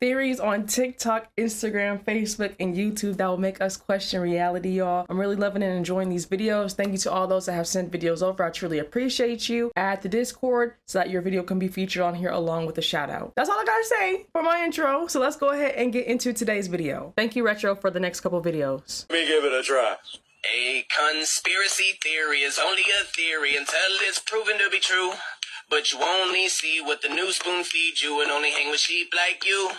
Theories on TikTok, Instagram, Facebook, and YouTube that will make us question reality, y'all. I'm really loving and enjoying these videos. Thank you to all those that have sent videos over. I truly appreciate you. Add the Discord so that your video can be featured on here along with a shout out. That's all I gotta say for my intro. So let's go ahead and get into today's video. Thank you, Retro, for the next couple videos. Let me give it a try. A conspiracy theory is only a theory until it's proven to be true. But you only see what the new spoon feeds you and only hang with sheep like you.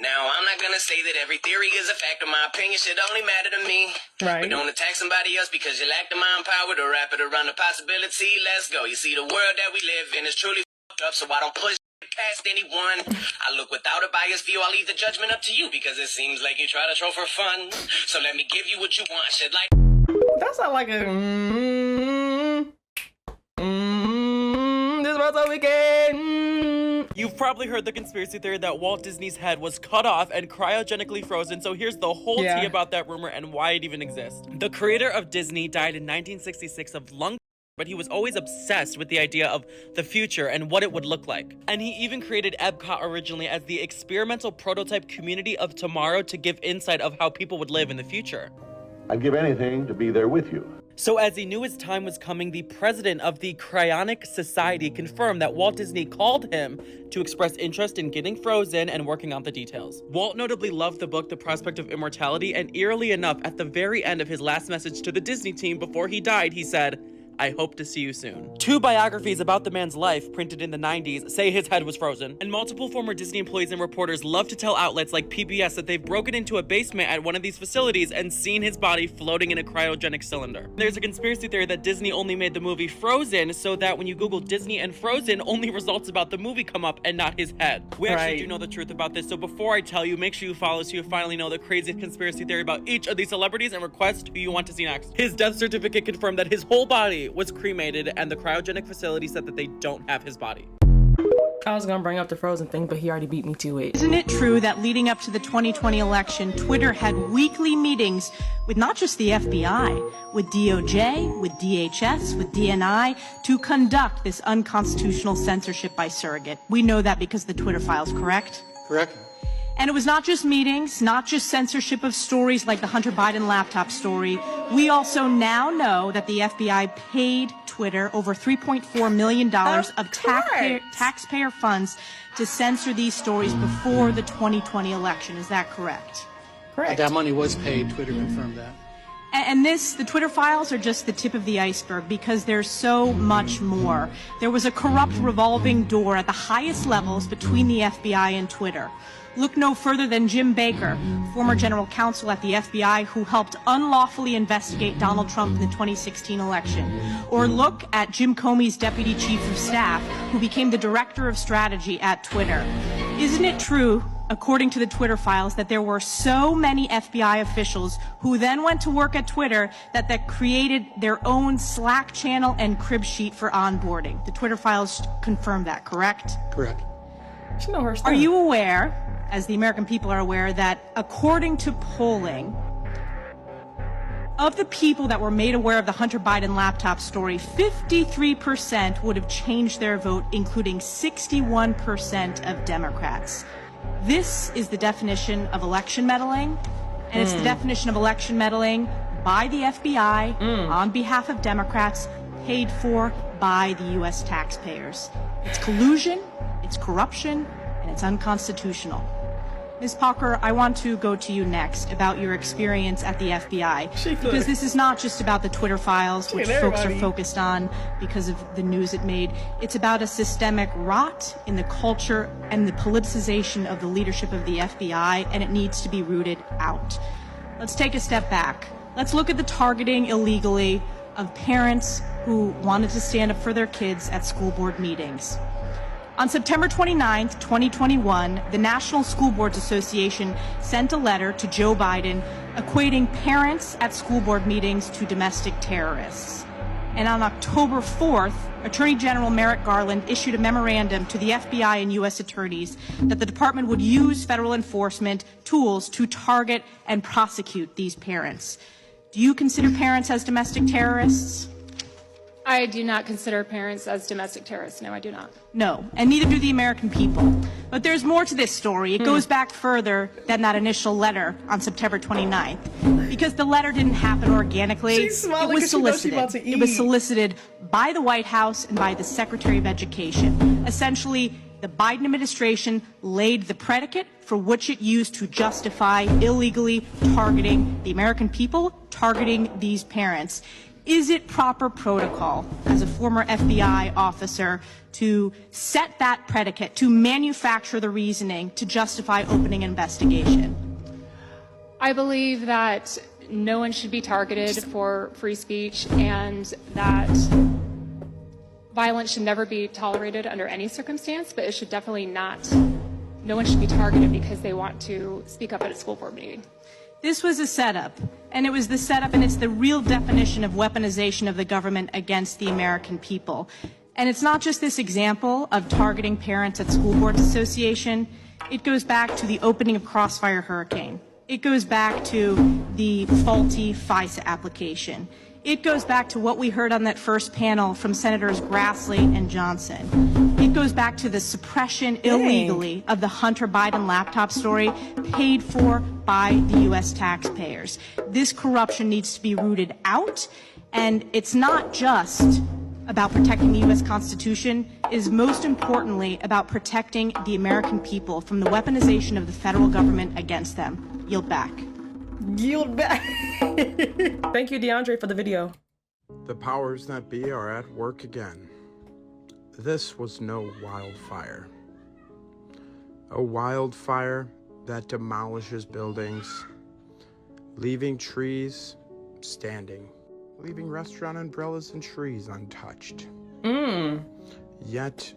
Now, I'm not gonna say that every theory is a fact, or my opinion should only matter to me. Right. But don't attack somebody else because you lack the mind power to wrap it around the possibility. Let's go. You see, the world that we live in is truly fucked up, so I don't push past anyone. I look without a biased view. I'll leave the judgment up to you because it seems like you try to troll for fun. So let me give you what you want. Should like. That's not like a this was a weekend. You've probably heard the conspiracy theory that Walt Disney's head was cut off and cryogenically frozen, so here's the whole tea about that rumor and why it even exists. The creator of Disney died in 1966 of lung, but he was always obsessed with the idea of the future and what it would look like. And he even created Epcot originally as the experimental prototype community of tomorrow to give insight of how people would live in the future. I'd give anything to be there with you. So as he knew his time was coming, the president of the Cryonic Society confirmed that Walt Disney called him to express interest in getting frozen and working on the details. Walt notably loved the book The Prospect of Immortality, and eerily enough, at the very end of his last message to the Disney team before he died, he said, "I hope to see you soon." 2 biographies about the man's life, printed in the 90s, say his head was frozen. And multiple former Disney employees and reporters love to tell outlets like PBS that they've broken into a basement at one of these facilities and seen his body floating in a cryogenic cylinder. There's a conspiracy theory that Disney only made the movie Frozen so that when you Google Disney and Frozen, only results about the movie come up and not his head. We actually do know the truth about this, so before I tell you, make sure you follow so you finally know the craziest conspiracy theory about each of these celebrities and request who you want to see next. His death certificate confirmed that his whole body was cremated, and the cryogenic facility said that they don't have his body. I was gonna bring up the Frozen thing, but he already beat me to it. Isn't it true that leading up to the 2020 election, Twitter had weekly meetings with not just the FBI, with DOJ, with DHS, with DNI, to conduct this unconstitutional censorship by surrogate? We know that because the Twitter files, correct? Correct. And it was not just meetings, not just censorship of stories like the Hunter Biden laptop story. We also now know that the FBI paid Twitter over $3.4 million of taxpayer funds to censor these stories before the 2020 election. Is that correct? Correct. That money was paid. Twitter confirmed that. And the Twitter files are just the tip of the iceberg because there's so much more. There was a corrupt revolving door at the highest levels between the FBI and Twitter. Look no further than Jim Baker, former general counsel at the FBI who helped unlawfully investigate Donald Trump in the 2016 election. Or look at Jim Comey's deputy chief of staff, who became the director of strategy at Twitter. Isn't it true, according to the Twitter files, that there were so many FBI officials who then went to work at Twitter that created their own Slack channel and crib sheet for onboarding? The Twitter files confirm that, correct? Correct. She know her stuff. Are you aware, as the American people are aware, that according to polling, of the people that were made aware of the Hunter Biden laptop story, 53% would have changed their vote, including 61% of Democrats. This is the definition of election meddling, and it's the definition of election meddling by the FBI on behalf of Democrats, paid for by the U.S. taxpayers. It's collusion, it's corruption, and it's unconstitutional. Ms. Parker, I want to go to you next about your experience at the FBI. Because this is not just about the Twitter files, which folks are focused on because of the news it made. It's about a systemic rot in the culture and the politicization of the leadership of the FBI, and it needs to be rooted out. Let's take a step back. Let's look at the targeting illegally of parents who wanted to stand up for their kids at school board meetings. On September 29th, 2021, the National School Boards Association sent a letter to Joe Biden equating parents at school board meetings to domestic terrorists. And on October 4th, Attorney General Merrick Garland issued a memorandum to the FBI and U.S. attorneys that the department would use federal enforcement tools to target and prosecute these parents. Do you consider parents as domestic terrorists? I do not consider parents as domestic terrorists. No, I do not. No, and neither do the American people. But there's more to this story. It goes back further than that initial letter on September 29th. Because the letter didn't happen organically. She's smiling it was 'cause she knows she's solicited. about to It was eat. solicited by the White House and by the Secretary of Education. Essentially, the Biden administration laid the predicate for which it used to justify illegally targeting the American people, targeting these parents. Is it proper protocol, as a former FBI officer, to set that predicate, to manufacture the reasoning to justify opening an investigation? I believe that no one should be targeted for free speech and that violence should never be tolerated under any circumstance, but it should definitely not, no one should be targeted because they want to speak up at a school board meeting. This was a setup, and it was the setup, and it's the real definition of weaponization of the government against the American people. And it's not just this example of targeting parents at School Boards Association. It goes back to the opening of Crossfire Hurricane. It goes back to the faulty FISA application. It goes back to what we heard on that first panel from Senators Grassley and Johnson. It goes back to the suppression illegally of the Hunter Biden laptop story paid for by the U.S. taxpayers. This corruption needs to be rooted out, and it's not just about protecting the U.S. Constitution. It is most importantly about protecting the American people from the weaponization of the federal government against them. Yield back. Yield back. Thank you, DeAndre, for the video. The powers that be are at work again. This was no wildfire. A wildfire that demolishes buildings, leaving trees standing, leaving restaurant umbrellas and trees untouched. Yet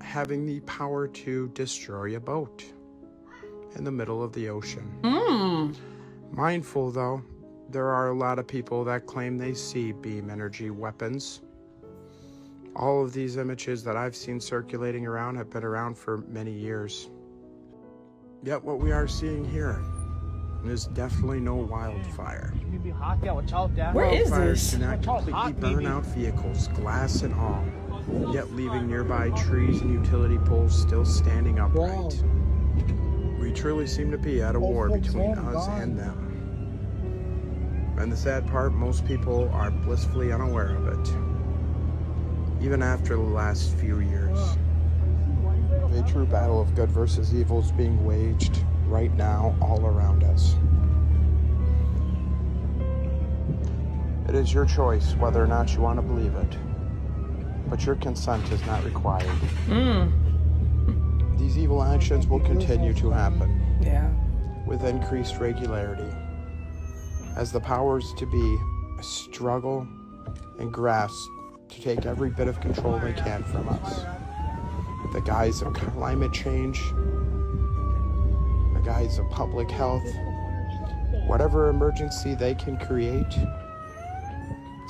having the power to destroy a boat in the middle of the ocean. Mindful, though, there are a lot of people that claim they see beam energy weapons. All of these images that I've seen circulating around have been around for many years. Yet what we are seeing here is definitely no wildfire. Where is Wildfires this? do not completely burn out vehicles, glass and all, yet leaving nearby trees and utility poles still standing upright. We truly seem to be at a war between us and them. And the sad part, most people are blissfully unaware of it, even after the last few years. A true battle of good versus evil is being waged right now all around us. It is your choice whether or not you want to believe it, but your consent is not required. These evil actions will continue to happen with increased regularity as the powers to be struggle and grasp to take every bit of control they can from us. The guise of climate change, the guise of public health, whatever emergency they can create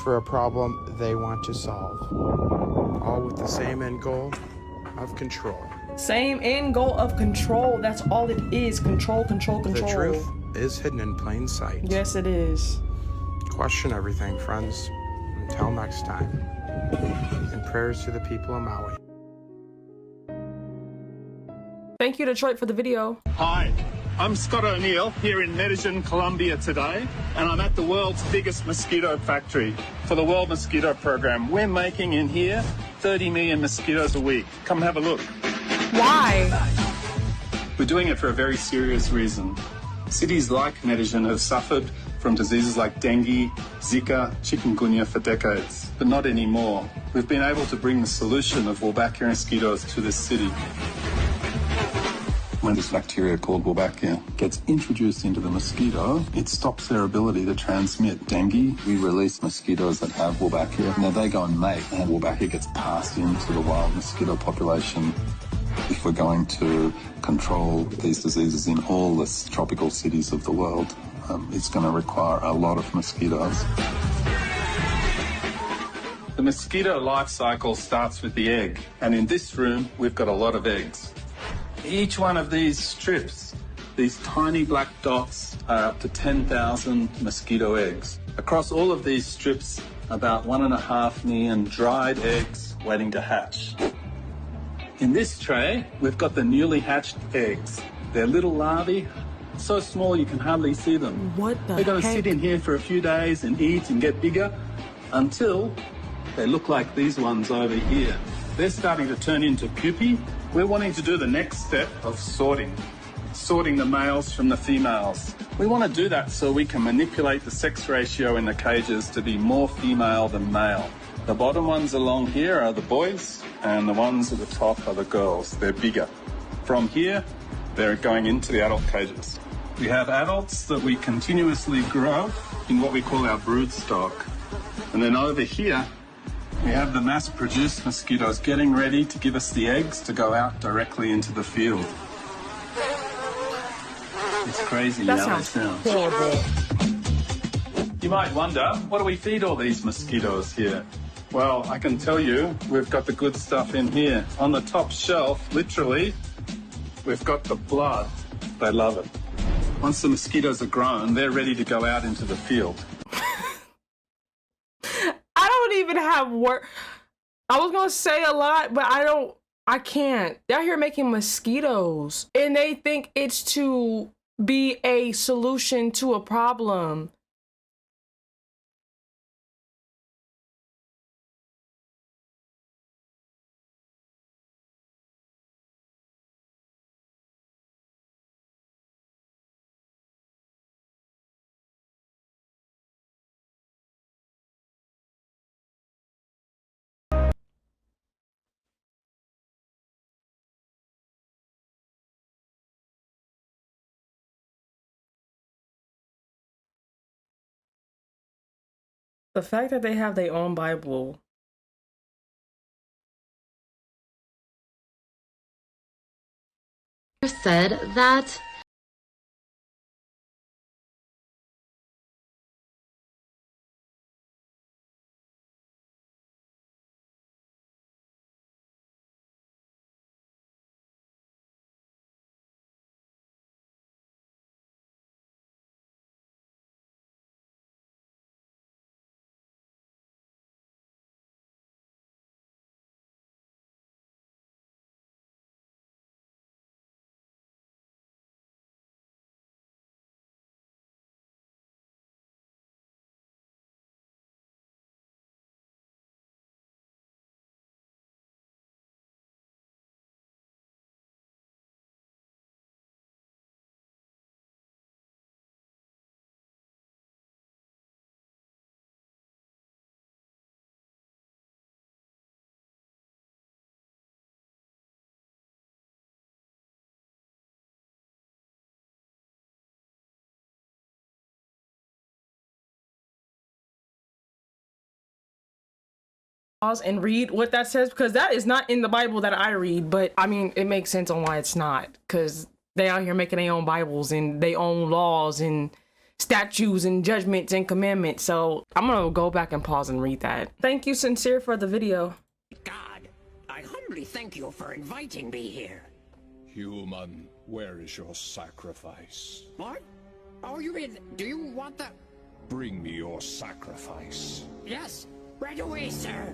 for a problem they want to solve, all with the same end goal of control. Same end goal of control. That's all it is. Control, control, control. The truth is hidden in plain sight. Yes, it is. Question everything, friends. Until next time. And prayers to the people of Maui. Thank you, Detroit, for the video. Hi, I'm Scott O'Neill here in Medellin, Colombia today, and I'm at the world's biggest mosquito factory for the World Mosquito Program. We're making in here 30 million mosquitoes a week. Come have a look. Why? We're doing it for a very serious reason. Cities like Medellin have suffered from diseases like dengue, Zika, chikungunya for decades, but not anymore. We've been able to bring the solution of Wolbachia mosquitoes to this city. When this bacteria called Wolbachia gets introduced into the mosquito, it stops their ability to transmit dengue. We release mosquitoes that have Wolbachia. Now they go and mate, and Wolbachia gets passed into the wild mosquito population. If we're going to control these diseases in all the tropical cities of the world, it's going to require a lot of mosquitoes. The mosquito life cycle starts with the egg, and in this room, we've got a lot of eggs. Each one of these strips, these tiny black dots, are up to 10,000 mosquito eggs. Across all of these strips, about 1.5 million dried eggs waiting to hatch. In this tray, we've got the newly hatched eggs. They're little larvae, so small you can hardly see them. What the They're going to sit in here for a few days and eat and get bigger until they look like these ones over here. They're starting to turn into pupae. We're wanting to do the next step of sorting the males from the females. We want to do that so we can manipulate the sex ratio in the cages to be more female than male. The bottom ones along here are the boys, and the ones at the top are the girls. They're bigger. From here, they're going into the adult cages. We have adults that we continuously grow in what we call our brood stock. And then over here, we have the mass-produced mosquitoes getting ready to give us the eggs to go out directly into the field. It's crazy how they sound. Horrible. You might wonder, what do we feed all these mosquitoes here? Well, I can tell you, we've got the good stuff in here. On the top shelf, literally, we've got the blood. They love it. Once the mosquitoes are grown, they're ready to go out into the field. I don't even have work. I was gonna say a lot, but I can't. They're here making mosquitoes, and they think it's to be a solution to a problem. The fact that they have their own Bible. Said that and read what that says, because that is not in the Bible that I read. But I mean, it makes sense on why it's not, because they out here making their own Bibles and their own laws and statutes and judgments and commandments. So I'm gonna go back and pause and read that. Thank you, Sincere, for the video. God, I humbly thank you for inviting me here. Human, where is your sacrifice? What? Oh, you mean, do you want the... Bring me your sacrifice. Yes, right away, sir.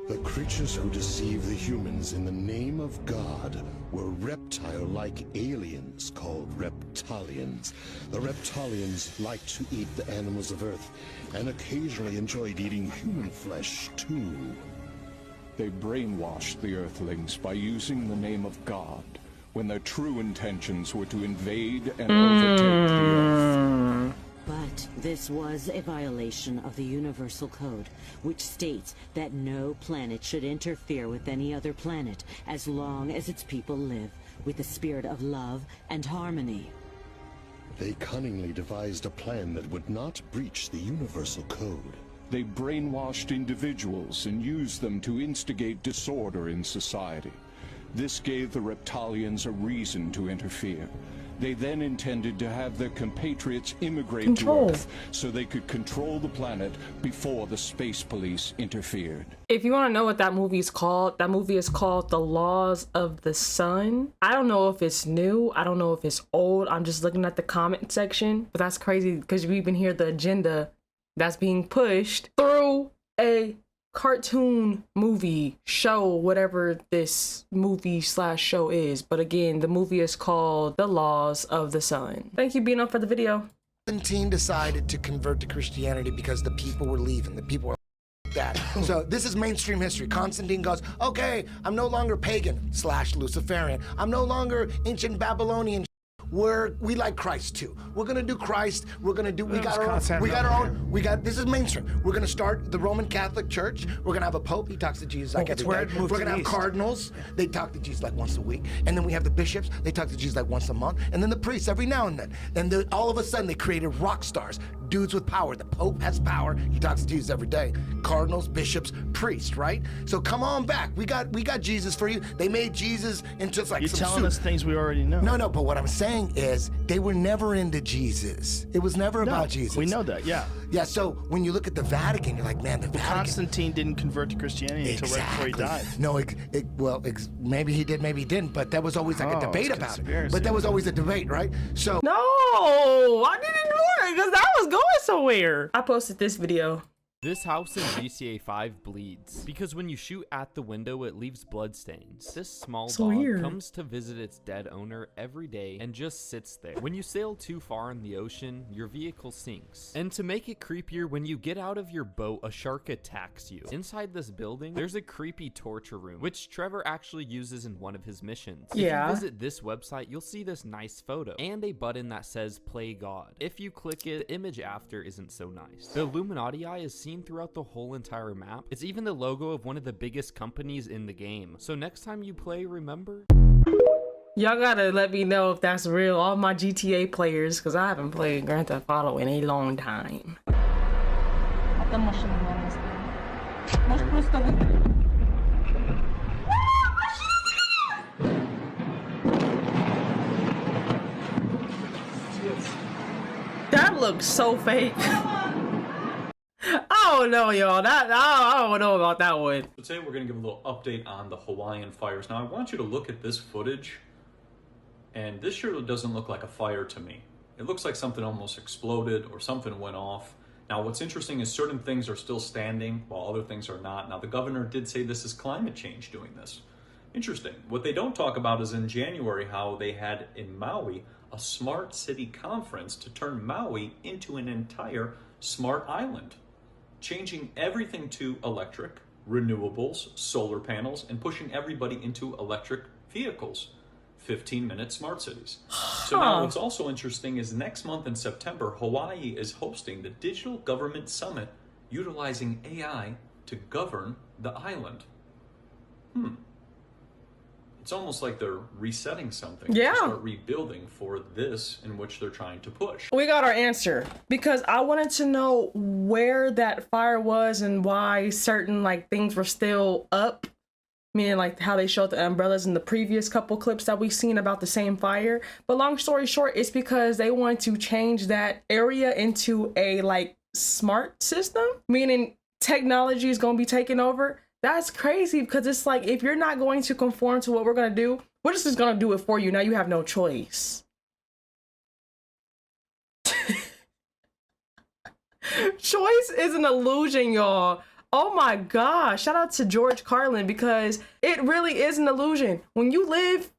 The creatures who deceive the humans in the name of God were reptile-like aliens called Reptilians. The Reptilians liked to eat the animals of Earth and occasionally enjoyed eating human flesh, too. They brainwashed the Earthlings by using the name of God, when their true intentions were to invade and overtake the Earth. But this was a violation of the Universal Code, which states that no planet should interfere with any other planet as long as its people live with a spirit of love and harmony. They cunningly devised a plan that would not breach the Universal Code. They brainwashed individuals and used them to instigate disorder in society. This gave the Reptilians a reason to interfere. They then intended to have their compatriots immigrate to Earth so they could control the planet before the space police interfered. If you want to know what that movie is called, that movie is called The Laws of the Sun. I don't know if it's new. I don't know if it's old. I'm just looking at the comment section. But that's crazy because you even hear the agenda that's being pushed through a cartoon movie show, whatever this movie slash show is. But again, the movie is called The Laws of the Sun. Thank you, Bino, for the video. Constantine decided to convert to Christianity because the people were leaving. The people were like that. So this is mainstream history. Constantine goes, okay, I'm no longer pagan / Luciferian. I'm no longer ancient Babylonian. We like Christ too. We're gonna do Christ. We're gonna do. We got our own. This is mainstream. We're gonna start the Roman Catholic Church. We're gonna have a pope. He talks to Jesus like every day. We're gonna have cardinals. They talk to Jesus like once a week. And then we have the bishops. They talk to Jesus like once a month. And then the priests every now and then. And all of a sudden they created rock stars, dudes with power. The pope has power. He talks to Jesus every day. Cardinals, bishops, priests. Right. So come on back. We got Jesus for you. They made Jesus into like You're telling us things we already know. No. But what I'm saying is they were never into Jesus. It was never about Jesus. We know that, yeah. Yeah, so when you look at the Vatican, you're like, man, the Vatican. Constantine didn't convert to Christianity until right before he died. No, maybe he did, maybe he didn't, but there was always like a debate about it. But there was always a debate, right? So. No, I didn't ignore it because that was going somewhere. I posted this video. This house in GTA 5 bleeds, because when you shoot at the window, it leaves blood stains. This small dog comes to visit its dead owner every day and just sits there. When you sail too far in the ocean, your vehicle sinks. And to make it creepier, when you get out of your boat, a shark attacks you. Inside this building, there's a creepy torture room, which Trevor actually uses in one of his missions. If you visit this website, you'll see this nice photo and a button that says Play God. If you click it, the image after isn't so nice. The Illuminati eye is seen throughout the whole entire map. It's even the logo of one of the biggest companies in the game. So next time you play, remember? Y'all gotta let me know if that's real, all my GTA players, because I haven't played Grand Theft Auto in a long time. That looks so fake. I don't know, y'all. I don't know about that one. So today we're going to give a little update on the Hawaiian fires. Now I want you to look at this footage, and this sure doesn't look like a fire to me. It looks like something almost exploded or something went off. Now what's interesting is certain things are still standing while other things are not. Now the governor did say this is climate change doing this. Interesting. What they don't talk about is in January how they had in Maui a smart city conference to turn Maui into an entire smart island, changing everything to electric, renewables, solar panels, and pushing everybody into electric vehicles. 15-minute smart cities. So now what's also interesting is next month in September, Hawaii is hosting the Digital Government Summit, utilizing AI to govern the island. It's almost like they're resetting something to start rebuilding for this in which they're trying to push. We got our answer because I wanted to know where that fire was and why certain things were still up, meaning like how they showed the umbrellas in the previous couple clips that we've seen about the same fire. But long story short, it's because they want to change that area into a smart system, meaning technology is going to be taken over. That's crazy because it's like, if you're not going to conform to what we're going to do, we're just going to do it for you. Now you have no choice. Choice is an illusion, y'all. Oh my gosh. Shout out to George Carlin, because it really is an illusion. When you live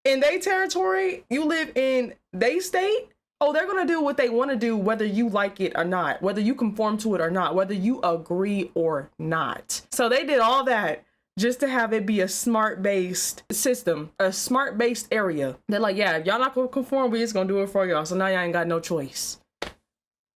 in their territory, you live in their state, oh, they're going to do what they want to do, whether you like it or not, whether you conform to it or not, whether you agree or not. So they did all that just to have it be a smart-based system, a smart-based area. They're like, yeah, if y'all not going to conform, we just going to do it for y'all. So now y'all ain't got no choice.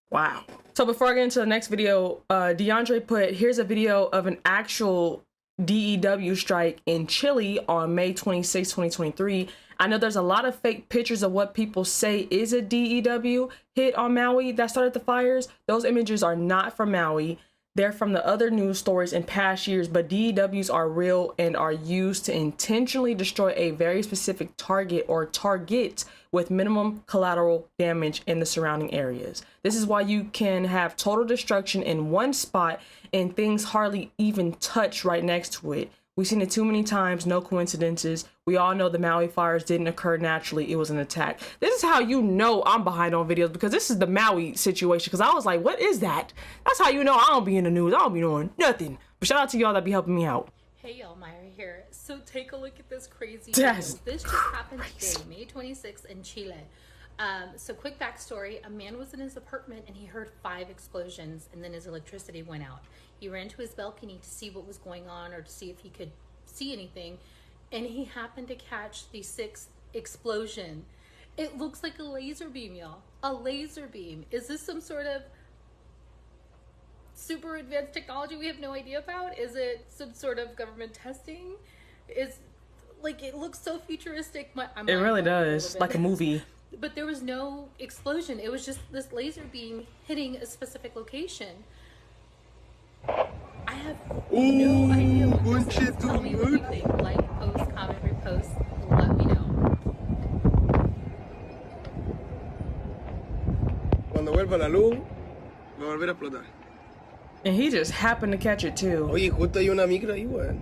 Wow. So before I get into the next video, DeAndre put, here's a video of an actual DEW strike in Chile on May 26, 2023. I know there's a lot of fake pictures of what people say is a DEW hit on Maui that started the fires. Those images are not from Maui. They're from the other news stories in past years, but DEWs are real and are used to intentionally destroy a very specific target or targets with minimum collateral damage in the surrounding areas. This is why you can have total destruction in one spot and things hardly even touch right next to it. We've seen it too many times, no coincidences. We all know the Maui fires didn't occur naturally, it was an attack. This is how you know I'm behind on videos, because this is the Maui situation, because I was like, what is that? That's how you know I don't be in the news, I don't be doing nothing. But shout out to y'all that be helping me out. Hey y'all, Myra here. So take a look at this crazy Yes. video. This just happened today, May 26th in Chile. So quick backstory, a man was in his apartment and he heard 5 explosions and then his electricity went out. He ran to his balcony to see what was going on or to see if he could see anything, and he happened to catch the 6th explosion. It looks like a laser beam, y'all. A laser beam. Is this some sort of super advanced technology we have no idea about? Is it some sort of government testing? Is, like, it looks so futuristic. It really does, like a movie. But there was no explosion. It was just this laser beam hitting a specific location. I have no idea what this is. Tell me what you think. Like, post, comment, repost. Let me know. Cuando vuelva la luz, va a volver a explotar. And he just happened to catch it too. Oye, justo hay una micro ahí, weón.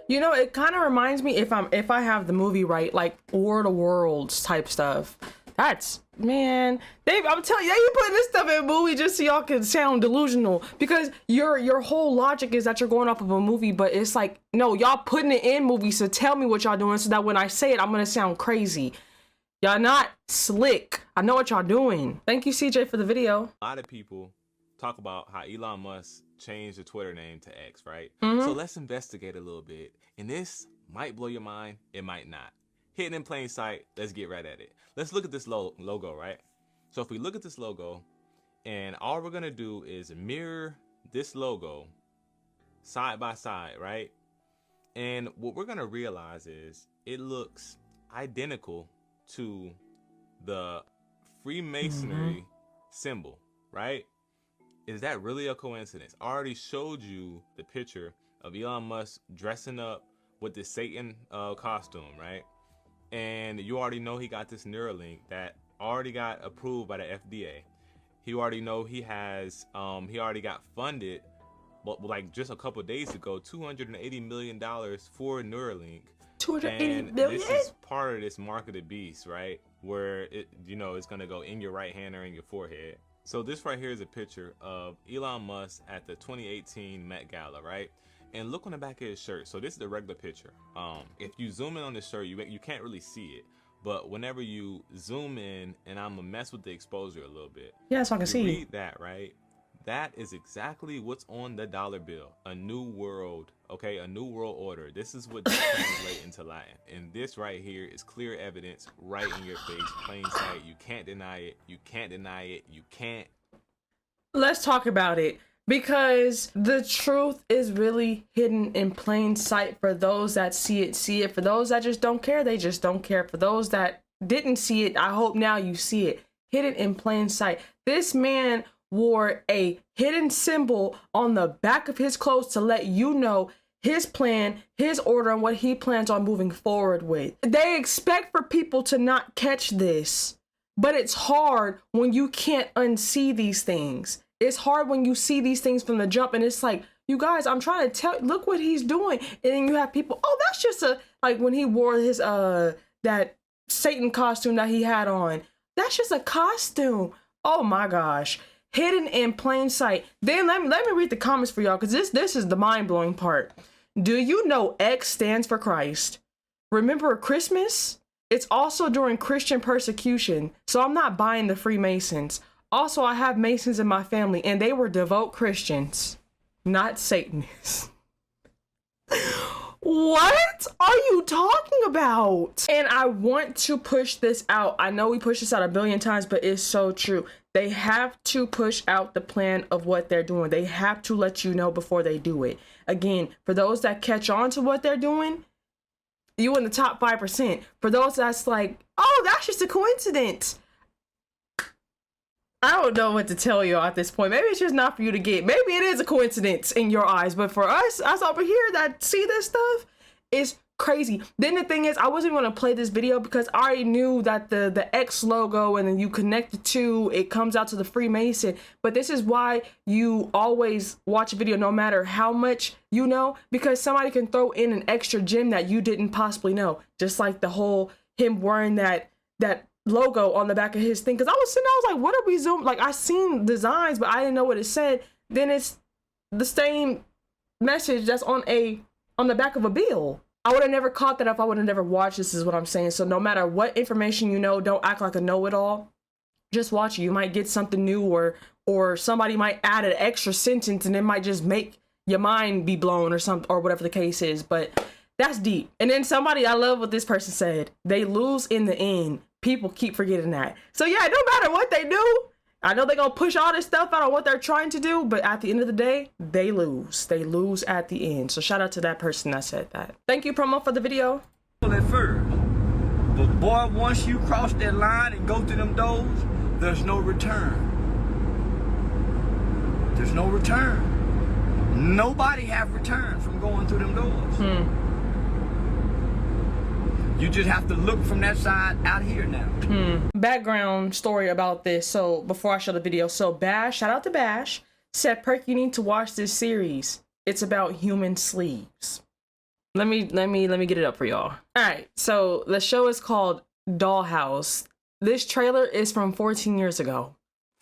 You know, it kind of reminds me, if I have the movie right, like War of the Worlds type stuff. That's, man, I'm telling you, they be putting this stuff in a movie just so y'all can sound delusional, because your whole logic is that you're going off of a movie, but it's like, no, y'all putting it in movies, so tell me what y'all doing so that when I say it, I'm gonna sound crazy. Y'all not slick. I know what y'all doing. Thank you, CJ, for the video. A lot of people talk about how Elon Musk changed the Twitter name to X, right? Mm-hmm. So let's investigate a little bit. And this might blow your mind, it might not. Hidden in plain sight, let's get right at it. Let's look at this logo, right? So if we look at this logo, and all we're gonna do is mirror this logo side by side, right? And what we're gonna realize is it looks identical to the Freemasonry symbol, right? Is that really a coincidence? I already showed you the picture of Elon Musk dressing up with the Satan costume, right? And you already know he got this Neuralink that already got approved by the FDA. You already know he has, he already got funded, but like just a couple of days ago, $280 million for Neuralink. 280 million? This is part of this mark of the beast, right? Where it, you know, it's gonna go in your right hand or in your forehead. So this right here is a picture of Elon Musk at the 2018 Met Gala, right? And look on the back of his shirt. So this is the regular picture. If you zoom in on the shirt, you can't really see it. But whenever you zoom in, and I'm gonna mess with the exposure a little bit. Yeah, so I can see. Read that, right? That is exactly what's on the dollar bill. A new world, okay? A new world order. This is what translates into Latin. And this right here is clear evidence right in your face, plain sight. You can't deny it. You can't deny it. You can't. Let's talk about it, because the truth is really hidden in plain sight. For those that see it, see it. For those that just don't care, they just don't care. For those that didn't see it, I hope now you see it. Hidden in plain sight. This man wore a hidden symbol on the back of his clothes to let you know his plan, his order, and what he plans on moving forward with. They expect for people to not catch this, but it's hard when you can't unsee these things. It's hard when you see these things from the jump, and it's like, you guys, I'm trying to tell, look what he's doing. And then you have people, oh, that's just a, like when he wore his, that Satan costume that he had on, that's just a costume. Oh my gosh. Hidden in plain sight. Then let me read the comments for y'all, because this is the mind-blowing part. Do you know X stands for Christ? Remember Christmas? It's also during Christian persecution, so I'm not buying the Freemasons. Also, I have Masons in my family, and they were devout Christians, not Satanists. What are you talking about? And I want to push this out. I know we push this out a billion times, but it's so true. They have to push out the plan of what they're doing. They have to let you know before they do it. Again, for those that catch on to what they're doing, you in the top 5%. For those that's like, oh, that's just a coincidence. I don't know what to tell you at this point. Maybe it's just not for you to get. Maybe it is a coincidence in your eyes, but for us over here that see this stuff, it's crazy. Then the thing is, I wasn't going to play this video because I already knew that the X logo, and then you connect the two, it comes out to the Freemason. But this is why you always watch a video no matter how much you know, because somebody can throw in an extra gem that you didn't possibly know. Just like the whole him wearing that logo on the back of his thing. Because I was sitting there, I was like, what are we zooming? Like, I seen designs, but I didn't know what it said. Then it's the same message that's on the back of a bill. I would have never caught that if I would have never watched this, is what I'm saying. So no matter what information you know, don't act like a know-it-all. Just watch it. You might get something new, or somebody might add an extra sentence and it might just make your mind be blown or something, or whatever the case is. But that's deep. And then I love what this person said. They lose in the end. People keep forgetting that. So yeah, no matter what they do, I know they're going to push all this stuff out on what they're trying to do, but at the end of the day, they lose. They lose at the end. So shout out to that person that said that. Thank you, Promo, for the video. At first, but boy, once you cross that line and go through them doors, there's no return. There's no return. Nobody have return from going through them doors. You just have to look from that side out here now. Background story about this. So before I show the video, so Bash, shout out to Bash, said, Perk, you need to watch this series. It's about human sleeves. Let me get it up for y'all. All right, so the show is called Dollhouse. This trailer is from 14 years ago.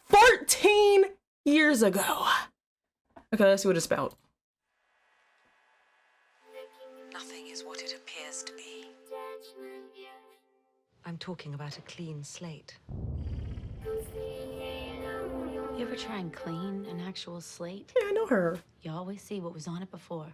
14 years ago. Okay, let's see what it's about. Nothing is what it appears to be. I'm talking about a clean slate. You ever try and clean an actual slate? Yeah, I know her. You always see what was on it before.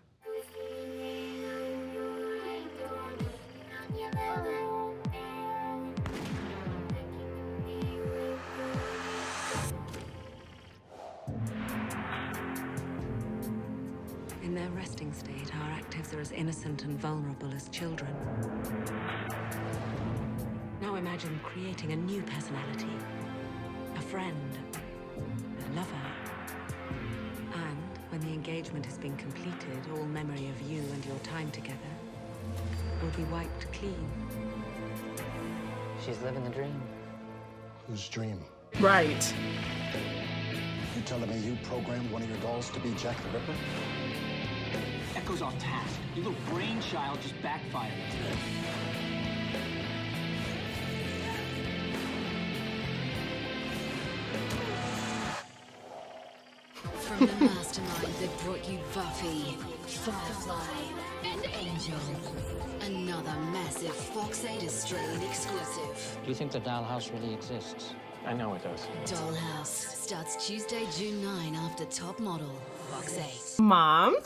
In their resting state, our actives are as innocent and vulnerable as children. Now imagine creating a new personality, a friend, a lover. And when the engagement has been completed, all memory of you and your time together will be wiped clean. She's living the dream. Whose dream? Right. You telling me you programmed one of your dolls to be Jack the Ripper? Echo's off task. Your little brainchild just backfired. From the mastermind that brought you Buffy, Firefly, and Angel. Another massive Fox 8 Australian exclusive. Do you think the Dollhouse really exists? I know it does. Dollhouse starts Tuesday, June 9 after Top Model, Fox 8. Mom,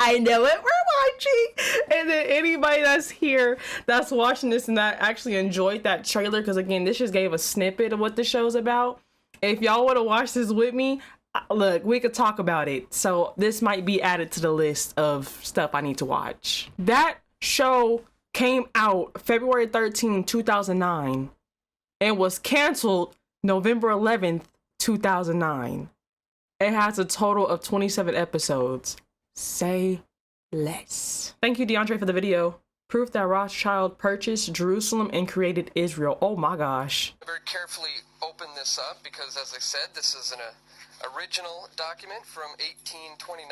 I know it, we're watching. And then anybody that's here that's watching this and that actually enjoyed that trailer, because again, this just gave a snippet of what the show's about. If y'all want to watch this with me, look, we could talk about it. So this might be added to the list of stuff I need to watch. That show came out February 13, 2009 and was canceled November 11th, 2009. It has a total of 27 episodes. Say less. Thank you, DeAndre, for the video. Proof that Rothschild purchased Jerusalem and created Israel. Oh my gosh. Very carefully open this up because, as I said, this is an original document from 1829.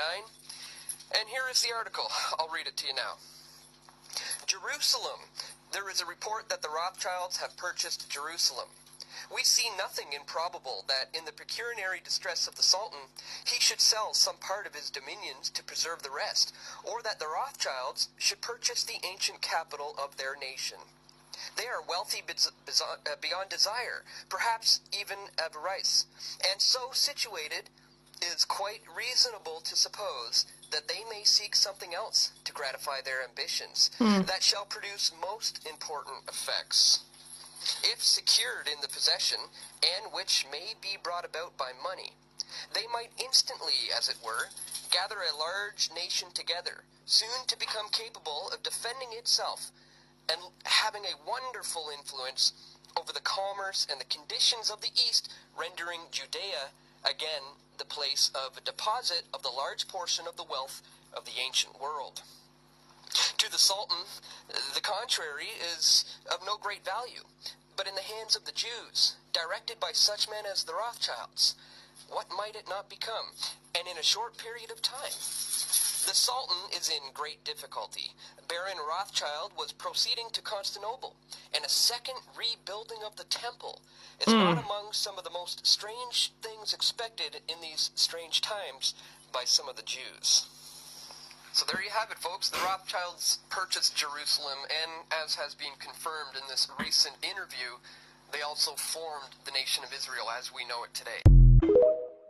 And here is the article. I'll read it to you now. Jerusalem. There is a report that the Rothschilds have purchased Jerusalem. We see nothing improbable that in the pecuniary distress of the Sultan, he should sell some part of his dominions to preserve the rest, or that the Rothschilds should purchase the ancient capital of their nation. They are wealthy beyond desire, perhaps even avarice, and so situated, it is quite reasonable to suppose that they may seek something else to gratify their ambitions that shall produce most important effects. If secured in the possession, and which may be brought about by money, they might instantly, as it were, gather a large nation together, soon to become capable of defending itself and having a wonderful influence over the commerce and the conditions of the East, rendering Judea, again, the place of a deposit of the large portion of the wealth of the ancient world. To the Sultan, the contrary is of no great value, but in the hands of the Jews, directed by such men as the Rothschilds, what might it not become? And in a short period of time, the Sultan is in great difficulty. Baron Rothschild was proceeding to Constantinople, and a second rebuilding of the temple is not among some of the most strange things expected in these strange times by some of the Jews. So there you have it, folks. The Rothschilds purchased Jerusalem, and as has been confirmed in this recent interview, they also formed the nation of Israel as we know it today.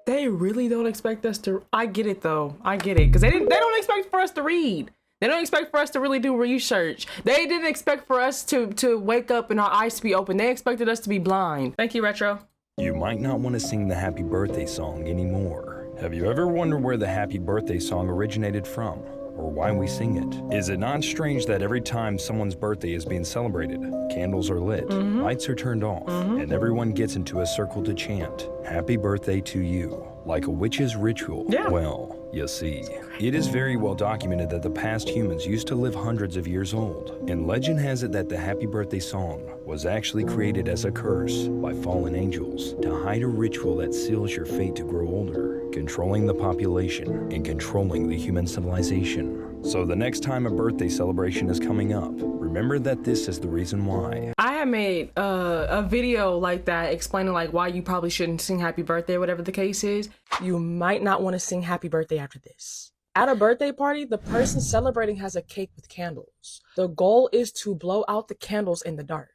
They really don't expect us to. I get it though. I get it, because they don't expect for us to read. They don't expect for us to really do research. They didn't expect for us to wake up and our eyes to be open. They expected us to be blind. Thank you, Retro. You might not want to sing the happy birthday song anymore. Have you ever wondered where the happy birthday song originated from? Or why we sing it? Is it not strange that every time someone's birthday is being celebrated, candles are lit, lights are turned off, and everyone gets into a circle to chant, "Happy birthday to you," like a witch's ritual? Yeah. Well, you see, it is very well documented that the past humans used to live hundreds of years old, and legend has it that the happy birthday song was actually created as a curse by fallen angels to hide a ritual that seals your fate to grow older, controlling the population and controlling the human civilization. So the next time a birthday celebration is coming up, remember that this is the reason why. I had made a video like that explaining like why you probably shouldn't sing happy birthday, whatever the case is. You might not want to sing happy birthday after this. At a birthday party, the person celebrating has a cake with candles. The goal is to blow out the candles in the dark.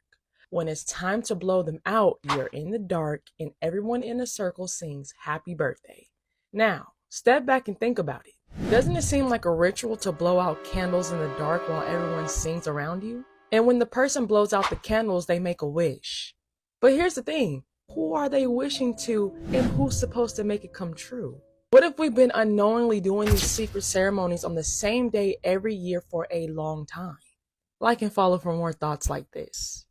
When it's time to blow them out, you're in the dark and everyone in a circle sings happy birthday. Now, step back and think about it. Doesn't it seem like a ritual to blow out candles in the dark while everyone sings around you? And when the person blows out the candles, they make a wish. But here's the thing, who are they wishing to and who's supposed to make it come true? What if we've been unknowingly doing these secret ceremonies on the same day every year for a long time? Like and follow for more thoughts like this.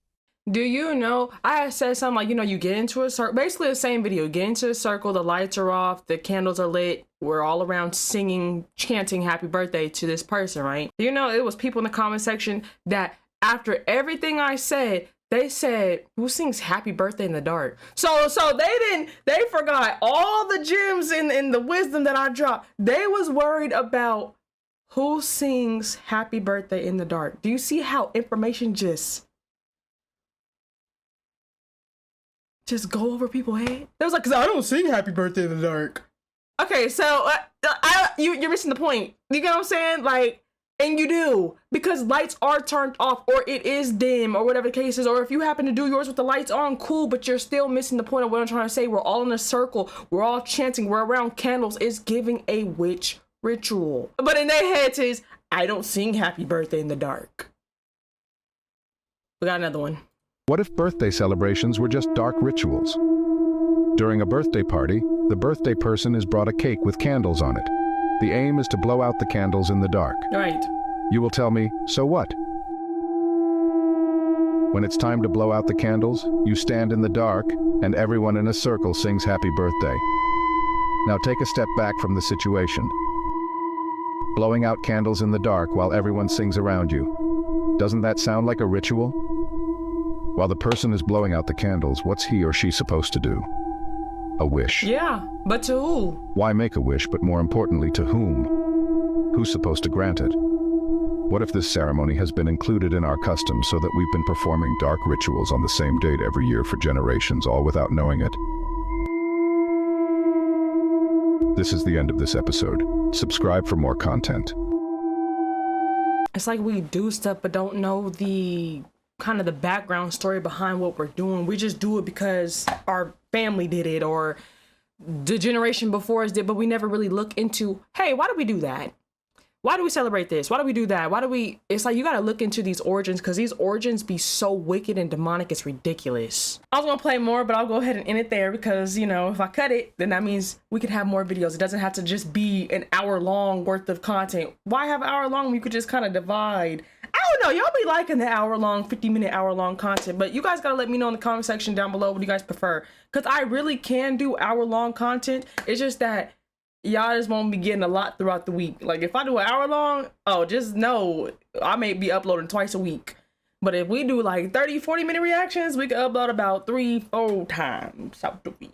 Do you know, I had said something like, you get into a circle, basically the same video, get into a circle, the lights are off, the candles are lit, we're all around singing, chanting happy birthday to this person, right? It was people in the comment section that after everything I said, they said, who sings happy birthday in the dark? So they forgot all the gems in the wisdom that I dropped. They was worried about who sings happy birthday in the dark. Do you see how information just go over people's head? They was like, cause I don't sing happy birthday in the dark. Okay, so you're missing the point. You get what I'm saying? Like, and you do, because lights are turned off or it is dim or whatever the case is, or if you happen to do yours with the lights on, cool, but you're still missing the point of what I'm trying to say. We're all in a circle, we're all chanting, we're around candles. It's giving a witch ritual. But in their heads is, I don't sing happy birthday in the dark. We got another one. What if birthday celebrations were just dark rituals? During a birthday party, the birthday person is brought a cake with candles on it. The aim is to blow out the candles in the dark. Right. You will tell me, so what? When it's time to blow out the candles, you stand in the dark, and everyone in a circle sings happy birthday. Now take a step back from the situation. Blowing out candles in the dark while everyone sings around you. Doesn't that sound like a ritual? While the person is blowing out the candles, what's he or she supposed to do? A wish. Yeah, but to who? Why make a wish, but more importantly, to whom? Who's supposed to grant it? What if this ceremony has been included in our customs so that we've been performing dark rituals on the same date every year for generations, all without knowing it? This is the end of this episode. Subscribe for more content. It's like we do stuff but don't know the kind of the background story behind what we're doing. We just do it because our family did it or the generation before us did, but we never really look into, hey, why do we do that? Why do we celebrate this? Why do we do that? Why do we, it's like, you got to look into these origins, because these origins be so wicked and demonic, it's ridiculous. I was going to play more, but I'll go ahead and end it there, because, you know, if I cut it, then that means we can have more videos. It doesn't have to just be an hour long worth of content. Why have an hour long when you could just kind of divide? I don't know, y'all be liking the hour long, 50-minute hour long content, but you guys gotta let me know in the comment section down below what you guys prefer, because I really can do hour long content. It's just that y'all just won't be getting a lot throughout the week. Like if I do an hour long, oh, just know I may be uploading twice a week. But if we do like 30-40 minute reactions, we can upload about 3-4 times out the week.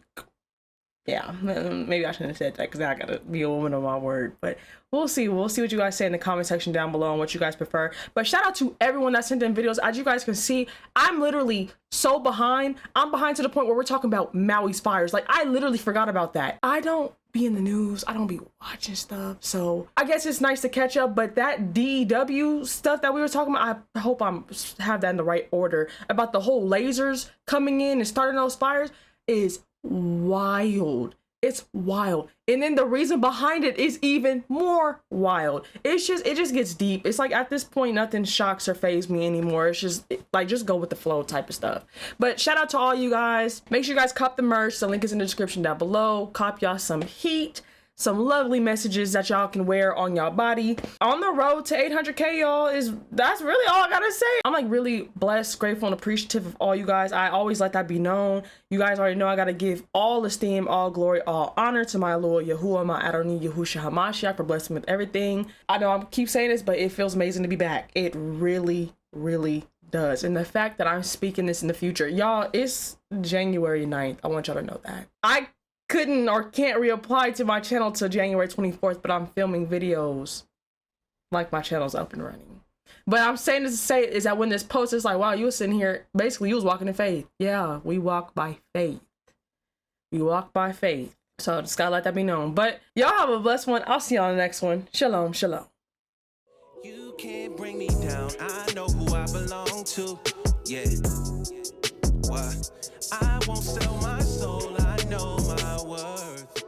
Yeah, maybe I shouldn't have said that, because I gotta be a woman of my word, but we'll see what you guys say in the comment section down below and what you guys prefer. But shout out to everyone that sent in videos. As you guys can see, I'm literally so behind. I'm behind to the point where we're talking about Maui's fires. Like, I literally forgot about that. I don't be in the news, I don't be watching stuff, so I guess it's nice to catch up. But that DEW stuff that we were talking about, I hope I'm have that in the right order, about the whole lasers coming in and starting those fires, is wild. It's wild. And then the reason behind it is even more wild. It just gets deep. It's like at this point nothing shocks or fazes me anymore. It's just like, just go with the flow type of stuff. But shout out to all you guys. Make sure you guys cop the merch. The link is in the description down below. Cop y'all some heat, some lovely messages that y'all can wear on y'all body. On the road to 800K, y'all, that's really all I gotta say. I'm like really blessed, grateful, and appreciative of all you guys. I always let that be known. You guys already know I gotta give all esteem, all glory, all honor to my Lord Yahuwah, my Adonai Yahusha HaMashiach, for blessing me with everything. I know I keep saying this, but it feels amazing to be back. It really, really does. And the fact that I'm speaking this in the future, y'all, it's January 9th. I want y'all to know that. I couldn't or can't reapply to my channel till January 24th, but I'm filming videos like my channel's up and running. But I'm saying this to say is that when this post is like, wow, you were sitting here, basically you was walking in faith. Yeah, we walk by faith. We walk by faith. So just gotta let that be known. But y'all have a blessed one. I'll see y'all on the next one. Shalom, shalom. You can't bring me down. I know who I belong to. Yeah. What? I won't sell my soul. I know my worth.